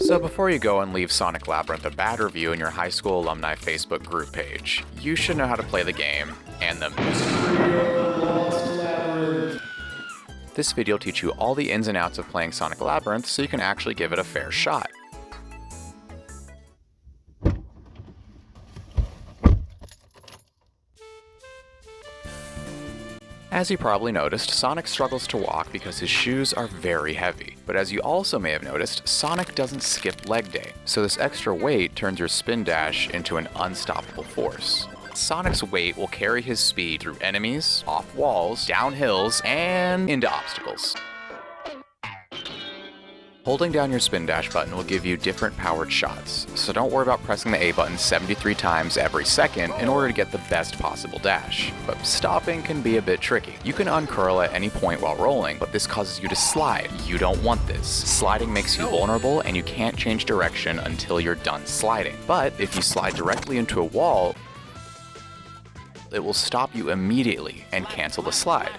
So before you go and leave Sonic Labyrinth a bad review in your high school alumni Facebook group page, you should know how to play the game and the mystery. This video will teach you all the ins and outs of playing Sonic Labyrinth so you can actually give it a fair shot. As you probably noticed, Sonic struggles to walk because his shoes are very heavy. But as you also may have noticed, Sonic doesn't skip leg day, so this extra weight turns your spin dash into an unstoppable force. Sonic's weight will carry his speed through enemies, off walls, down hills, and into obstacles. Holding down your spin dash button will give you different powered shots, so don't worry about pressing the A button 73 times every second in order to get the best possible dash. But stopping can be a bit tricky. You can uncurl at any point while rolling, but this causes you to slide. You don't want this. Sliding makes you vulnerable and you can't change direction until you're done sliding. But if you slide directly into a wall, it will stop you immediately and cancel the slide.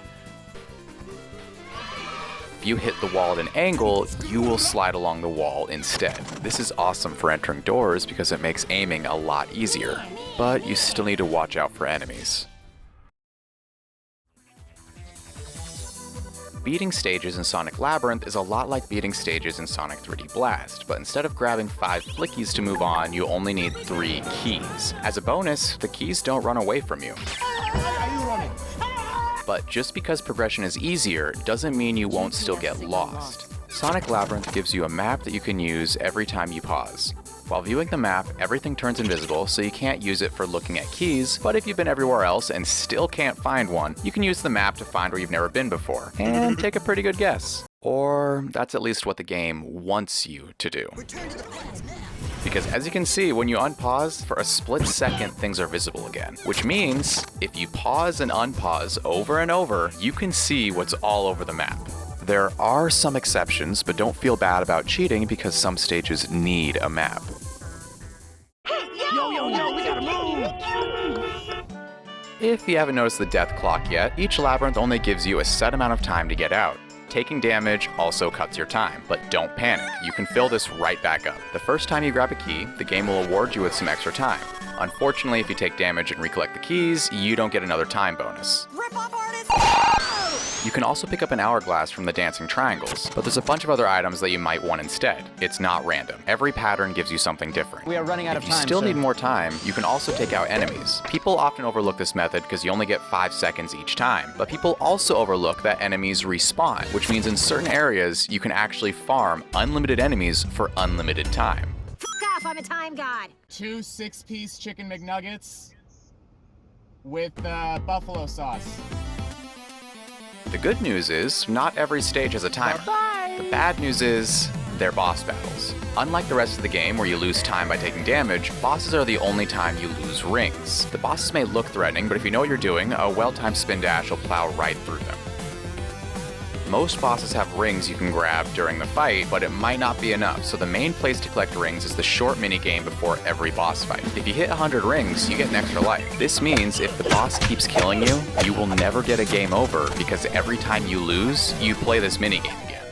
If you hit the wall at an angle, you will slide along the wall instead. This is awesome for entering doors because it makes aiming a lot easier, but you still need to watch out for enemies. Beating stages in Sonic Labyrinth is a lot like beating stages in Sonic 3D Blast, but instead of grabbing 5 flickies to move on, you only need 3 keys. As a bonus, the keys don't run away from you. But just because progression is easier doesn't mean you won't still get lost. Sonic Labyrinth gives you a map that you can use every time you pause. While viewing the map, everything turns invisible, so you can't use it for looking at keys, but if you've been everywhere else and still can't find one, you can use the map to find where you've never been before, and take a pretty good guess. Or that's at least what the game wants you to do. Because as you can see, when you unpause, for a split second things are visible again. Which means, if you pause and unpause over and over, you can see what's all over the map. There are some exceptions, but don't feel bad about cheating because some stages need a map. Hey, yo, we gotta move! If you haven't noticed the death clock yet, each labyrinth only gives you a set amount of time to get out. Taking damage also cuts your time, but don't panic, you can fill this right back up. The first time you grab a key, the game will award you with some extra time. Unfortunately, if you take damage and recollect the keys, you don't get another time bonus. Rip-off artist! You can also pick up an hourglass from the dancing triangles, but there's a bunch of other items that you might want instead. It's not random. Every pattern gives you something different. We are running out of time, If you still sir. need more time, you can also take out enemies. People often overlook this method because you only get 5 seconds each time, but people also overlook that enemies respawn, which means in certain areas, you can actually farm unlimited enemies for unlimited time. Fuck off, I'm a time god! 2 6-piece chicken McNuggets with buffalo sauce. The good news is, not every stage has a timer. Bye-bye. The bad news is, they're boss battles. Unlike the rest of the game where you lose time by taking damage, bosses are the only time you lose rings. The bosses may look threatening, but if you know what you're doing, a well-timed spin dash will plow right through them. Most bosses have rings you can grab during the fight, but it might not be enough, so the main place to collect rings is the short minigame before every boss fight. If you hit 100 rings, you get an extra life. This means if the boss keeps killing you, you will never get a game over, because every time you lose, you play this minigame again.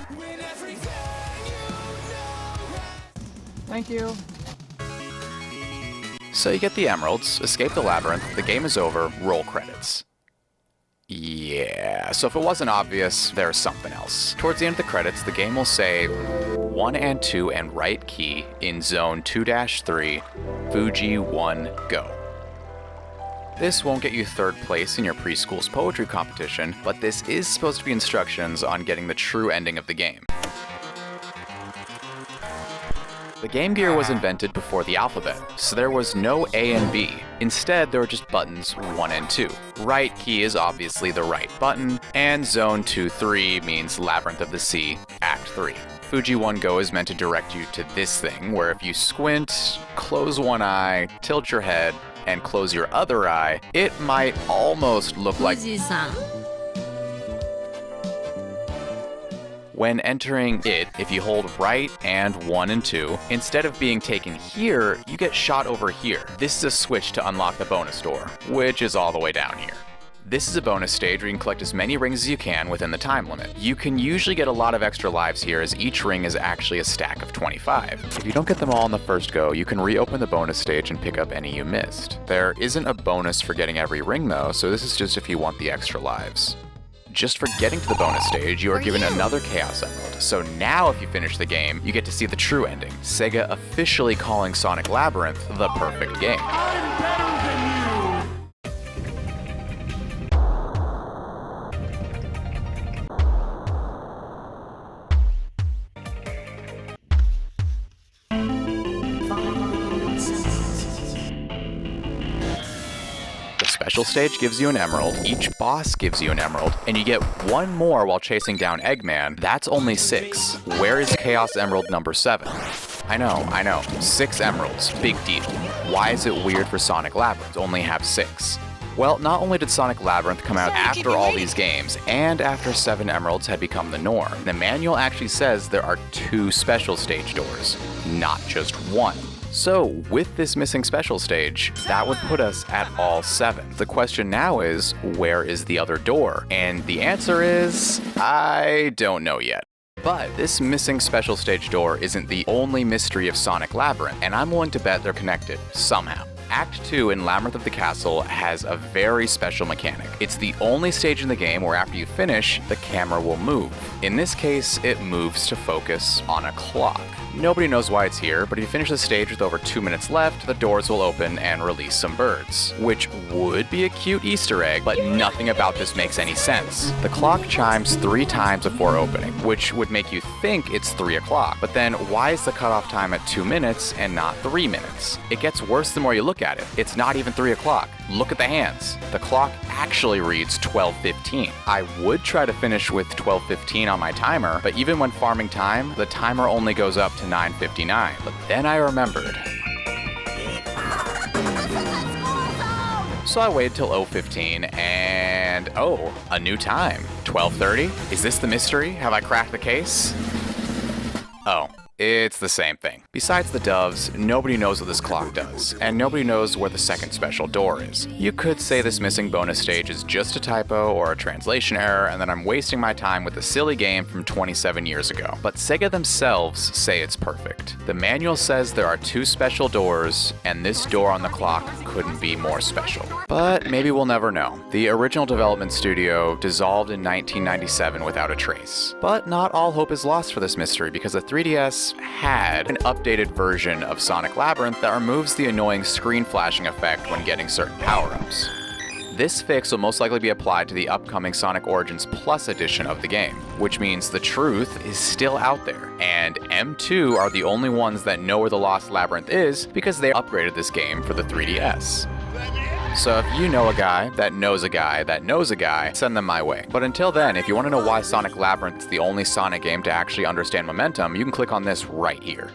Thank you. So you get the emeralds, escape the labyrinth, the game is over, roll credits. Yeah, so if it wasn't obvious, there's something else. Towards the end of the credits, the game will say 1 and 2 and right key in zone 2-3, Fuji 1, go. This won't get you 3rd place in your preschool's poetry competition, but this is supposed to be instructions on getting the true ending of the game. The Game Gear was invented before the alphabet, so there was no A and B. Instead, there were just buttons 1 and 2. Right key is obviously the right button, and Zone 2-3 means Labyrinth of the Sea, Act 3. Fuji 1 Go is meant to direct you to this thing, where if you squint, close one eye, tilt your head, and close your other eye, it might almost look like... When entering it, if you hold right and 1 and 2, instead of being taken here, you get shot over here. This is a switch to unlock the bonus door, which is all the way down here. This is a bonus stage where you can collect as many rings as you can within the time limit. You can usually get a lot of extra lives here, as each ring is actually a stack of 25. If you don't get them all on the first go, you can reopen the bonus stage and pick up any you missed. There isn't a bonus for getting every ring though, so this is just if you want the extra lives. Just for getting to the bonus stage, you are given another Chaos Emerald. So now if you finish the game, you get to see the true ending. SEGA officially calling Sonic Labyrinth the perfect game. I'm better than you! The special stage gives you an emerald, each boss gives you an emerald, and you get one more while chasing down Eggman. That's only 6. Where is Chaos Emerald number 7? I know, 6 emeralds, big deal. Why is it weird for Sonic Labyrinth to only have 6? Well, not only did Sonic Labyrinth come out after all these games, and after 7 emeralds had become the norm, the manual actually says there are 2 special stage doors, not just 1. So, with this missing special stage, that would put us at all 7. The question now is, where is the other door? And the answer is, I don't know yet. But this missing special stage door isn't the only mystery of Sonic Labyrinth, and I'm willing to bet they're connected, somehow. Act 2 in Labyrinth of the Castle has a very special mechanic. It's the only stage in the game where after you finish, the camera will move. In this case, it moves to focus on a clock. Nobody knows why it's here, but if you finish the stage with over 2 minutes left, the doors will open and release some birds. Which would be a cute Easter egg, but nothing about this makes any sense. The clock chimes 3 times before opening, which would make you think it's 3 o'clock. But then why is the cutoff time at 2 minutes and not 3 minutes? It gets worse the more you look at it. It's not even 3 o'clock. Look at the hands. The clock actually reads 12:15. I would try to finish with 12:15 on my timer, but even when farming time, the timer only goes up to 9:59. But then I remembered. So I waited till 0:15 and oh, a new time. 12:30? Is this the mystery? Have I cracked the case? Oh. It's the same thing. Besides the doves, nobody knows what this clock does, and nobody knows where the second special door is. You could say this missing bonus stage is just a typo or a translation error, and that I'm wasting my time with a silly game from 27 years ago. But SEGA themselves say it's perfect. The manual says there are 2 special doors, and this door on the clock couldn't be more special. But maybe we'll never know. The original development studio dissolved in 1997 without a trace. But not all hope is lost for this mystery, because the 3DS had an updated version of Sonic Labyrinth that removes the annoying screen flashing effect when getting certain power-ups. This fix will most likely be applied to the upcoming Sonic Origins Plus edition of the game, which means the truth is still out there, and M2 are the only ones that know where the Lost Labyrinth is because they upgraded this game for the 3DS. So if you know a guy that knows a guy that knows a guy, send them my way. But until then, if you want to know why Sonic Labyrinth is the only Sonic game to actually understand momentum, you can click on this right here.